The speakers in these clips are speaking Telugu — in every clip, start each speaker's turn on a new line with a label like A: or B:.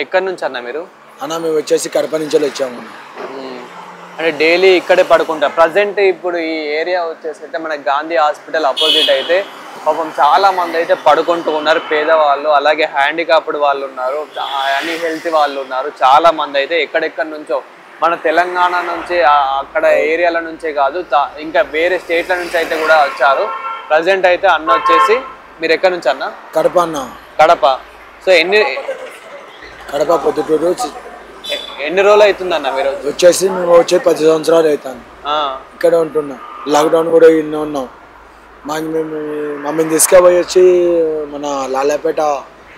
A: ఎక్కడి నుంచి అన్న మీరు?
B: అన్న మేము వచ్చేసి కడప నుంచి వచ్చాము.
A: అంటే డైలీ ఇక్కడే పడుకుంటారు. ప్రజెంట్ ఇప్పుడు ఈ ఏరియా వచ్చేసి అయితే మన గాంధీ హాస్పిటల్ అపోజిట్ అయితే పాపం చాలా మంది అయితే పడుకుంటూ ఉన్నారు, పేదవాళ్ళు, అలాగే హ్యాండిక్యాప్డ్ వాళ్ళు ఉన్నారు, అన్ని హెల్త్ వాళ్ళు ఉన్నారు. చాలా మంది అయితే ఎక్కడెక్కడి నుంచో మన తెలంగాణ నుంచి అక్కడ ఏరియాల నుంచే కాదు ఇంకా వేరే స్టేట్ల నుంచి అయితే కూడా వచ్చారు. ప్రజెంట్ అయితే అన్న వచ్చేసి మీరు ఎక్కడి నుంచి అన్న?
B: కడప అన్న.
A: కడప. సో
B: కడప పొద్దుటూరు.
A: ఎన్ని రోజులు అవుతుంది అన్న మీరు
B: వచ్చేసి? మేము వచ్చి 10 సంవత్సరాలు అవుతాను ఇక్కడ ఉంటున్నాం. లాక్డౌన్ కూడా ఇన్ని ఉన్నాం. మాకు మేము మమ్మల్ని తీసుకుపోయి వచ్చి మన లాలాపేట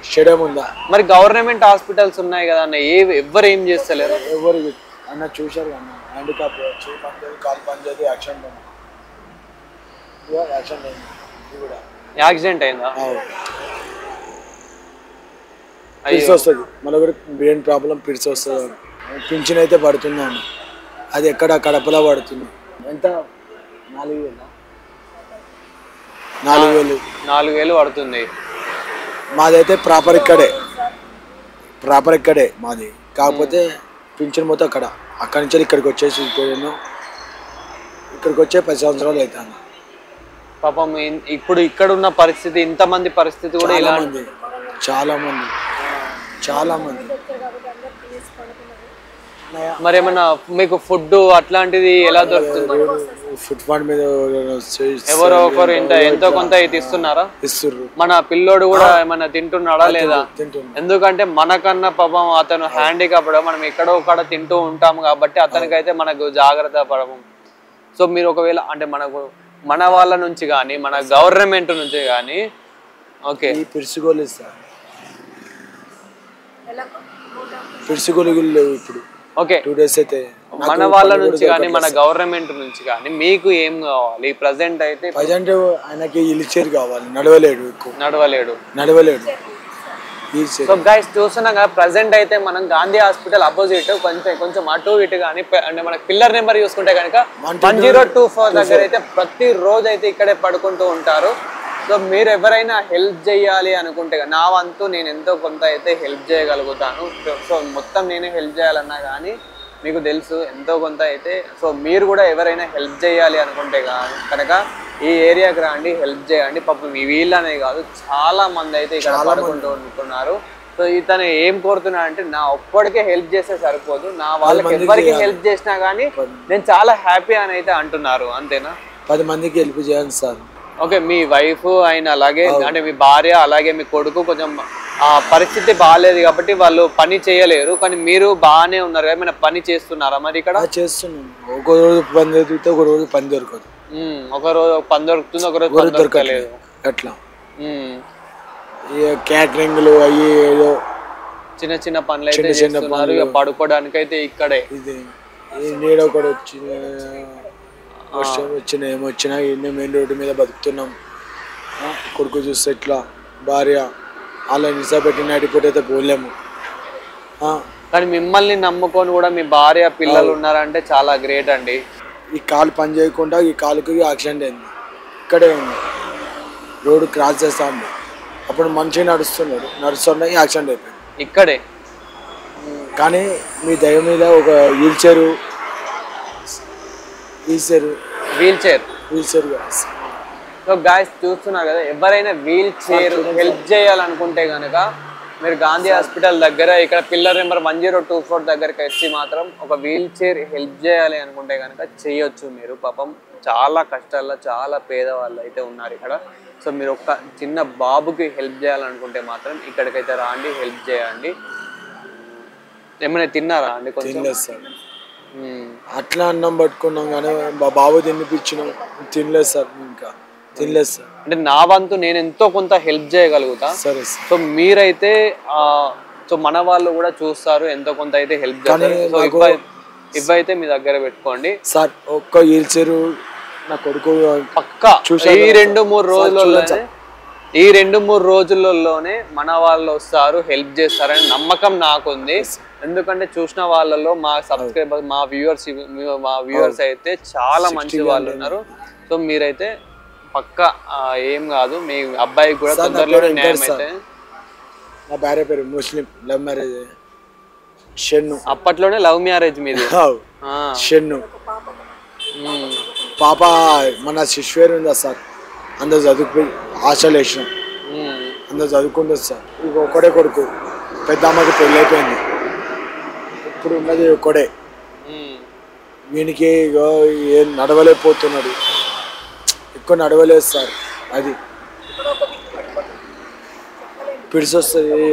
B: స్టేడియం ఉందా,
A: మరి గవర్నమెంట్ హాస్పిటల్స్ ఉన్నాయి కదా అన్న, ఎవరు ఏం చేస్తలేరు?
B: ఎవరు అన్న చూశారు అన్న, హ్యాండిక్యాప్ చేయి పనిచేది, కాలు పనిచేది,
A: యాక్సిడెంట్ అయిందా?
B: పిలిచి వస్తుంది మన కూడా బ్రెయిన్ ప్రాబ్లం, పిలిచి వస్తుంది. పింఛన్ అయితే పడుతుంది అన్న, అది ఎక్కడ కడపలో పడుతుంది. ఎంత?
A: 4,000 పడుతుంది.
B: మాదైతే ప్రాపర్ ఇక్కడే మాది, కాకపోతే పింఛన్ మొత్తం అక్కడి నుంచి ఇక్కడికి వచ్చేసి ఇక్కడికి వచ్చే 10 సంవత్సరాలు అవుతాను.
A: పాపం ఇప్పుడు ఇక్కడ ఉన్న పరిస్థితి, ఇంతమంది పరిస్థితి కూడా చాలా మంది. మరి ఏమన్నా మీకు ఫుడ్ అట్లాంటిది ఎలా దొరుకుతుంది?
B: ఫుడ్ ఫండ్ మీద
A: ఎవరో ఒకరు ఎంతో కొంత అయితే ఇస్తున్నారా? మన పిల్లోడు కూడా ఏమన్నా తింటున్నాడా లేదా? ఎందుకంటే మనకన్నా పాపం అతను హ్యాండిక్యాప్డ్, మనం ఎక్కడో ఒకడ తింటూ ఉంటాము కాబట్టి అతనికైతే మనకు జాగ్రత్త పడము. సో మీరు ఒకవేళ అంటే మన వాళ్ళ నుంచి కానీ మన గవర్నమెంట్ నుంచి కానీ ఓకే
B: ఇప్పుడు
A: ఓకే
B: 2 days అయితే
A: మన వాళ్ళ నుంచి కానీ మన గవర్నమెంట్ నుంచి కానీ మీకు ఏం కావాలి? ప్రజెంట్ అయితే
B: ఆయనకి వీల్చైర్ కావాలి, నడవలేడు.
A: సో గైస్ చూస్తున్నాం కదా, ప్రజెంట్ అయితే మనం గాంధీ హాస్పిటల్ అపోజిట్ కొంచెం అటు ఇటు కానీ అంటే మన పిల్లర్ నెంబర్ చూసుకుంటే కనుక 1024 దగ్గర అయితే ప్రతి రోజు అయితే ఇక్కడే పడుకుంటూ ఉంటారు. సో మీరు ఎవరైనా హెల్ప్ చేయాలి అనుకుంటే నా వంతు నేను ఎంతో కొంత అయితే హెల్ప్ చేయగలుగుతాను. సో మొత్తం నేనే హెల్ప్ చేయాలన్నా కానీ మీకు తెలుసు ఎంతో కొంత అయితే. సో మీరు కూడా ఎవరైనా హెల్ప్ చేయాలి అనుకుంటే కనుక ఈ ఏరియాకి రండి, హెల్ప్ చేయండి. పాపం వీళ్ళనే కాదు చాలా మంది అయితే ఇక్కడ పడుకుంటూ ఉంటున్నారు. సో ఇతను ఏం కోరుతున్నా అంటే నా ఒక్కడికే హెల్ప్ చేస్తే సరిపోదు, నా వాళ్ళకి ఎవరికి హెల్ప్ చేసినా కానీ నేను చాలా హ్యాపీ అని అయితే అంటున్నారు. అంతేనా?
B: 10 మందికి హెల్ప్ చేయండి సార్.
A: ఓకే, మీ వైఫ్ ఆయన అలాగే అంటే మీ భార్య అలాగే మీ కొడుకు కొంచెం పరిస్థితి బాగాలేదు కాబట్టి వాళ్ళు పని చేయలేరు, కానీ మీరు బాగానే ఉన్నారు. ఏమైనా పని చేస్తున్నారా మరి ఇక్కడ?
B: చేస్తున్నాం. ఒక రోజు పని దొరికితే ఒక రోజు పని దొరకదు.
A: ఒక రోజు పని దొరుకుతుంది, ఒక రోజు పని దొరకలేదు.
B: అట్లా క్యాటరింగ్లు అయ్యి ఏదో
A: చిన్న పనులు అయితే చేస్తున్నారు. పడుకోవడానికి అయితే ఇక్కడే
B: నీడ కూడా వచ్చిన ఏమొచ్చినా మెయిన్ రోడ్డు మీద బతుకుతున్నాం. కొడుకు చూస్తే ఇట్లా, భార్య అలా నిసా పెట్టి నడిపోతే అయితే పోలేము.
A: కానీ మిమ్మల్ని నమ్ముకొని కూడా మీ భార్య పిల్లలు ఉన్నారంటే చాలా గ్రేట్ అండి.
B: ఈ కాలు పని చేయకుండా ఈ కాలుకి యాక్సిడెంట్ అయింది. ఇక్కడే ఉంది, రోడ్డు క్రాస్ చేస్తా ఉంది. అప్పుడు మనిషి నడుస్తున్నా యాక్సిడెంట్ అయిపోయింది
A: ఇక్కడే.
B: కానీ మీ దయ మీద ఒక వీల్ చైర్
A: సో గాయస్ చూస్తున్నారు కదా, ఎవరైనా వీల్ చైర్ హెల్ప్ చేయాలనుకుంటే కనుక మీరు గాంధీ హాస్పిటల్ దగ్గర ఇక్కడ పిల్లర్ నెంబర్ 1024 దగ్గరికి వచ్చి మాత్రం ఒక వీల్ చైర్ హెల్ప్ చేయాలి అనుకుంటే కనుక చేయొచ్చు మీరు. పాపం చాలా కష్టాల్లో చాలా పేదవాళ్ళు అయితే ఉన్నారు ఇక్కడ. సో మీరు ఒక చిన్న బాబుకి హెల్ప్ చేయాలనుకుంటే మాత్రం ఇక్కడికైతే రాండి, హెల్ప్ చేయండి. ఏమైనా తిన్నారా అండి? కొంచెం
B: అట్లా అన్నం పట్టుకున్నాం కానీ బాబు తినిపించినాం, తినలేదు సార్. ఇంకా తినలేదు సార్.
A: అంటే నా వంతు నేను ఎంతో కొంత హెల్ప్ చేయగలుగుతా.
B: సరే.
A: సో మీరైతే సో మన వాళ్ళు కూడా చూస్తారు, ఎంతో కొంత అయితే హెల్ప్ చేస్తారు. సో ఇవైతే మీ దగ్గర పెట్టుకోండి
B: సార్. ఒక్క వీల్ చైర్ నా కొడుకు
A: పక్కా ఈ 2-3 రోజులలోనే మన వాళ్ళు వస్తారు, హెల్ప్ చేస్తారని నమ్మకం నాకుంది. ఎందుకంటే చూసిన వాళ్ళలో మా సబ్స్క్రైబర్స్ మా వ్యూవర్స్ అయితే చాలా మంచి వాళ్ళు ఉన్నారు. సో మీరైతే పక్కా ఏం కాదు, మీ అబ్బాయికి కూడా తొందరలోనే న్యాయం అయితే.
B: నా భార్య పేరు ముస్లిం, లవ్ మ్యారేజ్. షెన్ను.
A: అప్పట్లోనే లవ్ మ్యారేజ్ మీది.
B: షెన్ను పాప మన శిశువేరు ఉందా సార్, అందరు చదువుకుపోయి హాస్టల్ వేసినాం, అందరు చదువుకుంటుంది సార్. ఇక ఒకడే కొడుకు, పెద్ద అమ్మకి పెళ్ళి అయిపోయింది, ఇప్పుడు ఉన్నది ఒకడే. వీనికి ఏం నడవలేకపోతున్నాడు, ఎక్కువ నడవలేదు సార్. అది పిడిసొస్తుంది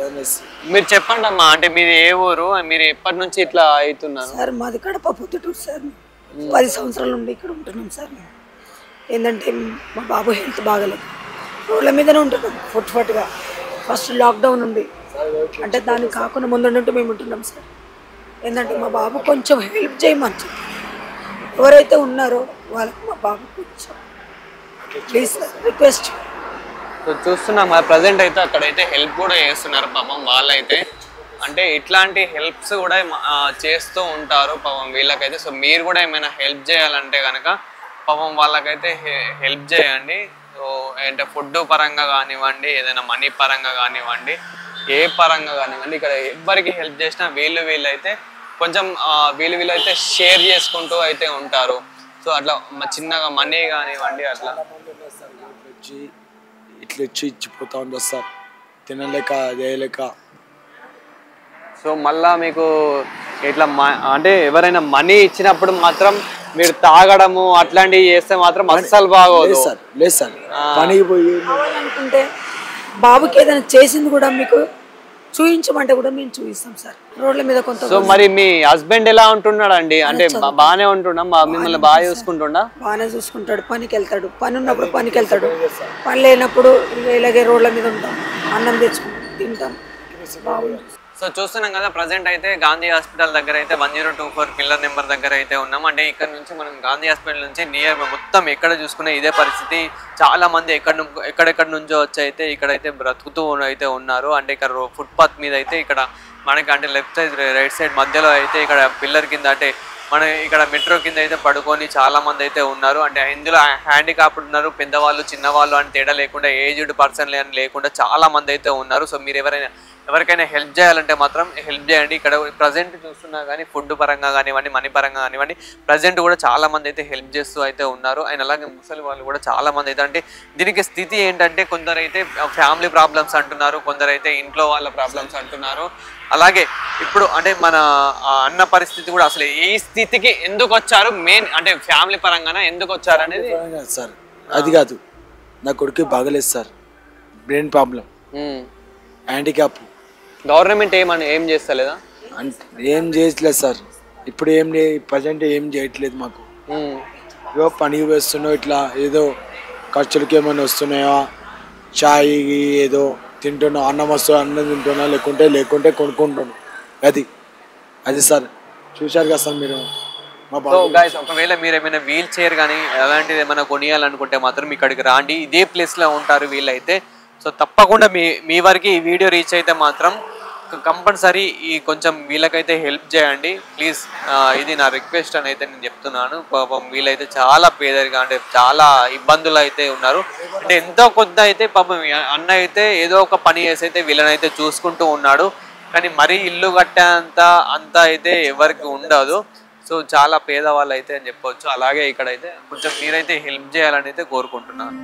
B: అనేసి.
A: మీరు చెప్పండి అమ్మా, అంటే మీది ఏ ఊరు, మీరు ఎప్పటి నుంచి ఇట్లా అవుతున్నారు?
C: సార్ మాది కడప పొద్దుటూరు సార్. 10 సంవత్సరాల నుండి ఇక్కడ ఉంటున్నాం సార్. ఏంటంటే మా బాబు హెల్త్ బాగలేదు, రోడ్ల మీదనే ఉంటున్నాం ఫుట్గా. ఫస్ట్ లాక్డౌన్ ఉంది, అంటే దానికి కాకుండా ముందుంటూ మేము ఉంటున్నాం సార్. ఏంటంటే మా బాబు కొంచెం హెల్ప్ చేయమని ఎవరైతే ఉన్నారో వాళ్ళకి మా బాబు కొంచెం ప్లీజ్ సార్ రిక్వెస్ట్.
A: చూస్తున్నాం కదా ప్రజెంట్ అయితే అక్కడైతే హెల్ప్ కూడా చేస్తున్నారు పాపం వాళ్ళైతే. అంటే ఇట్లాంటి హెల్ప్స్ కూడా చేస్తూ ఉంటారు పాపం వీళ్ళకైతే. సో మీరు కూడా ఏమైనా హెల్ప్ చేయాలంటే కనుక పాపం వాళ్ళకైతే హెల్ప్ చేయండి. సో అంటే ఫుడ్ పరంగా కానివ్వండి, ఏదైనా మనీ పరంగా కానివ్వండి, ఏ పరంగా కానివ్వండి, ఇక్కడ ఎవరికి హెల్ప్ చేసినా వీళ్ళైతే కొంచెం వీళ్ళైతే షేర్ చేసుకుంటూ అయితే ఉంటారు. సో అట్లా చిన్నగా మనీ కానివ్వండి అట్లా
B: ఇట్లా వచ్చి ఇచ్చిపోతా ఉంది సార్, తినలేక చేయలేక.
A: సో మళ్ళా మీకు ఇట్లా అంటే ఎవరైనా మనీ ఇచ్చినప్పుడు మాత్రం మీరు తాగడము అట్లాంటివి చేస్తే మాత్రం అస్సలు బాగోదు
B: సార్. లేదు సార్, పనికి పోయి
C: అనుకుంటే బాబుకి ఏదైనా చేసింది కూడా మీకు చూపించమంటే కూడా మేము చూపిస్తాం సార్ రోడ్ల మీద కొంత.
A: సో మరి మీ హస్బెండ్ ఎలా ఉంటున్నాడు అండి? అంటే బాగానే ఉంటున్నా, మిమ్మల్ని బాగా చూసుకుంటుండా?
C: బాగానే చూసుకుంటాడు, పనికి వెళ్తాడు, పని ఉన్నప్పుడు పనికి వెళ్తాడు, పని లేనప్పుడు ఇలాగే రోడ్ల మీద ఉంటాం, అన్నం తెచ్చుకుంటాం, తింటాం.
A: సో చూస్తున్నాం కదా ప్రజెంట్ అయితే గాంధీ హాస్పిటల్ దగ్గర అయితే 1024 పిల్లర్ నెంబర్ దగ్గర అయితే ఉన్నాం. అంటే ఇక్కడ నుంచి మనం గాంధీ హాస్పిటల్ నుంచి నియర్ మొత్తం ఎక్కడ చూసుకునే ఇదే పరిస్థితి. చాలా మంది ఎక్కడెక్కడ నుంచో వచ్చి అయితే ఇక్కడైతే బ్రతుకుతూ అయితే ఉన్నారు. అంటే ఇక్కడ ఫుట్పాత్ మీద అయితే ఇక్కడ మనకి అంటే లెఫ్ట్ సైడ్ రైట్ సైడ్ మధ్యలో అయితే ఇక్కడ పిల్లర్ కింద అంటే మన ఇక్కడ మెట్రో కింద అయితే పడుకొని చాలా మంది అయితే ఉన్నారు. అంటే ఇందులో హ్యాండిక్యాప్డ్ ఉన్నారు, పెద్దవాళ్ళు చిన్నవాళ్ళు అని తేడా లేకుండా, ఏజ్డ్ పర్సన్లు అని లేకుండా చాలా మంది అయితే ఉన్నారు. సో మీరు ఎవరికైనా హెల్ప్ చేయాలంటే మాత్రం హెల్ప్ చేయండి. ఇక్కడ ప్రజెంట్ చూస్తున్నా కానీ ఫుడ్ పరంగా కానివ్వండి, మనీ పరంగా కానివ్వండి, ప్రజెంట్ కూడా చాలా మంది అయితే హెల్ప్ చేస్తూ అయితే ఉన్నారు. అండ్ అలాగే ముసలి వాళ్ళు కూడా చాలా మంది అయితే, అంటే దీనికి స్థితి ఏంటంటే కొందరైతే ఫ్యామిలీ ప్రాబ్లమ్స్ అంటున్నారు, కొందరైతే ఇంట్లో వాళ్ళ ప్రాబ్లమ్స్ అంటున్నారు. అలాగే ఇప్పుడు అంటే మన అన్న పరిస్థితి కూడా అసలు ఈ స్థితికి ఎందుకు వచ్చారు, మెయిన్ అంటే ఫ్యామిలీ పరంగానే ఎందుకు వచ్చారు అనేది
B: సార్. అది కాదు, నా కొడుకు బాగలేదు sir, brain problem, handicap.
A: Government ఏం చేస్తలేదా?
B: ఏం చేయట్లేదు సార్, ఇప్పుడు ప్రజెంట్ ఏం చేయట్లేదు మాకు. ఏదో పనికి వేస్తున్నావు, ఇట్లా ఏదో ఖర్చులకి ఏమైనా వస్తున్నాయా, చాయ్ ఏదో తింటున్నావు, అన్నం వస్తుంది అన్నం తింటున్నా, లేకుంటే కొనుక్కుంటున్నాను. అది సార్ చూశారు కదా సార్ మీరు.
A: సో గైస్ ఒకవేళ మీరు ఏమైనా వీల్ చైర్ కానీ అలాంటిది ఏమైనా కొనియాలనుకుంటే మాత్రం ఇక్కడికి రాండి, ఇదే ప్లేస్లో ఉంటారు వీళ్ళైతే. సో తప్పకుండా మీ వరకు ఈ వీడియో రీచ్ అయితే మాత్రం కంపల్సరీ ఈ కొంచెం వీళ్ళకైతే హెల్ప్ చేయండి ప్లీజ్. ఇది నా రిక్వెస్ట్ అని అయితే నేను చెప్తున్నాను. పాపం వీళ్ళైతే చాలా పేదరిగా అంటే చాలా ఇబ్బందులు అయితే ఉన్నారు. అంటే ఎంతో కొంత అయితే పాపం అన్న అయితే ఏదో ఒక పని చేసి అయితే వీళ్ళనైతే చూసుకుంటూ ఉన్నాడు. కానీ మరీ ఇల్లు కట్టేంత అయితే ఎవరికి ఉండదు. సో చాలా పేదవాళ్ళు అయితే అని చెప్పవచ్చు. అలాగే ఇక్కడైతే కొంచెం మీరైతే హెల్ప్ చేయాలని అయితే కోరుకుంటున్నాను.